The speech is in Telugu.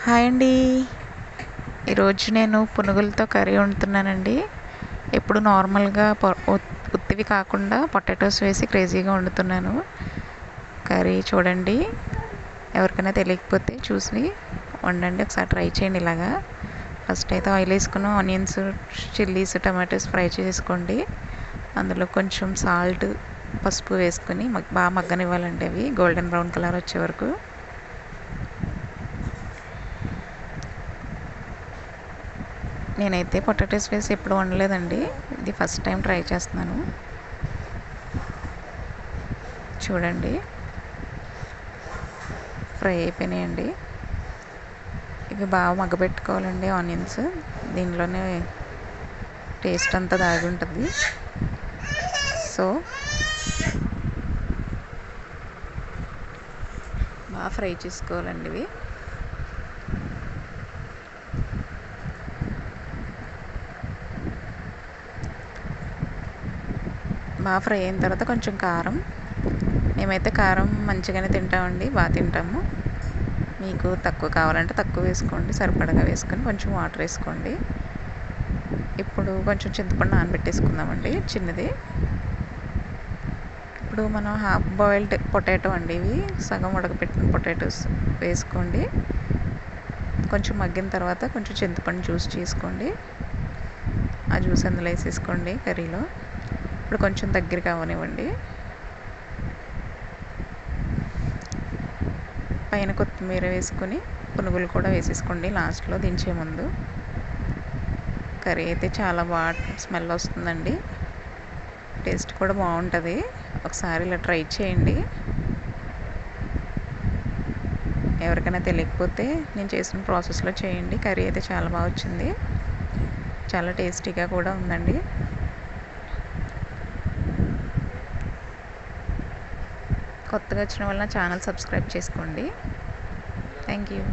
హాయ్ అండి. ఈరోజు నేను పునుగులతో కర్రీ వండుతున్నానండి. ఎప్పుడు నార్మల్గా ఉత్తివి కాకుండా పొటాటోస్ వేసి క్రేజీగా వండుతున్నాను. కర్రీ చూడండి, ఎవరికైనా తెలియకపోతే చూసి వండండి, ఒకసారి ట్రై చేయండి. ఇలాగా ఫస్ట్ అయితే ఆయిల్ వేసుకుని ఆనియన్స్, చిల్లీస్, టమాటోస్ ఫ్రై చేసుకోండి. అందులో కొంచెం సాల్ట్, పసుపు వేసుకొని బాగా మగ్గనివ్వాలండి. అవి గోల్డెన్ బ్రౌన్ కలర్ వచ్చే వరకు. నేనైతే పొటాటోస్ వేసి ఎప్పుడు వండలేదండి, ఇది ఫస్ట్ టైం ట్రై చేస్తున్నాను. చూడండి, ఫ్రై అయిపోయినాయండి. ఇవి బాగా మగ్గబెట్టుకోవాలండి ఆనియన్స్, దీనిలోనే టేస్ట్ అంతా దాగి ఉంటుంది. సో బాగా ఫ్రై చేసుకోవాలండి ఇవి. బాగా ఫ్రై అయిన తర్వాత కొంచెం కారం, మేమైతే కారం మంచిగానే తింటామండి, బాగా తింటాము. మీకు తక్కువ కావాలంటే తక్కువ వేసుకోండి, సరిపడగా వేసుకొని కొంచెం వాటర్ వేసుకోండి. ఇప్పుడు కొంచెం చింతపండు నానబెట్టేసుకుందామండి చిన్నది. ఇప్పుడు మనం హాఫ్ బాయిల్డ్ పొటాటో అండి, ఇవి సగం ఉడకపెట్టిన పొటాటోస్ వేసుకోండి. కొంచెం మగ్గిన తర్వాత కొంచెం చింతపండు జ్యూస్ చేసుకోండి, ఆ జ్యూస్ అందులో వేసేసుకోండి కర్రీలో. ఇప్పుడు కొంచెం దగ్గరికి అవ్వనివ్వండి. పైన కొత్తిమీర వేసుకొని పునుగులు కూడా వేసేసుకోండి లాస్ట్లో దించే ముందు. కర్రీ అయితే చాలా బాగా స్మెల్ వస్తుందండి, టేస్ట్ కూడా బాగుంటుంది. ఒకసారి ఇలా ట్రై చేయండి. ఎవరికైనా తెలియకపోతే నేను చేసిన ప్రాసెస్లో చేయండి. కర్రీ అయితే చాలా బాగా వచ్చింది, చాలా టేస్టీగా కూడా ఉందండి. కొత్తగా వచ్చిన వాళ్ళ ఛానల్ సబ్స్క్రైబ్ చేసుకోండి. Thank you.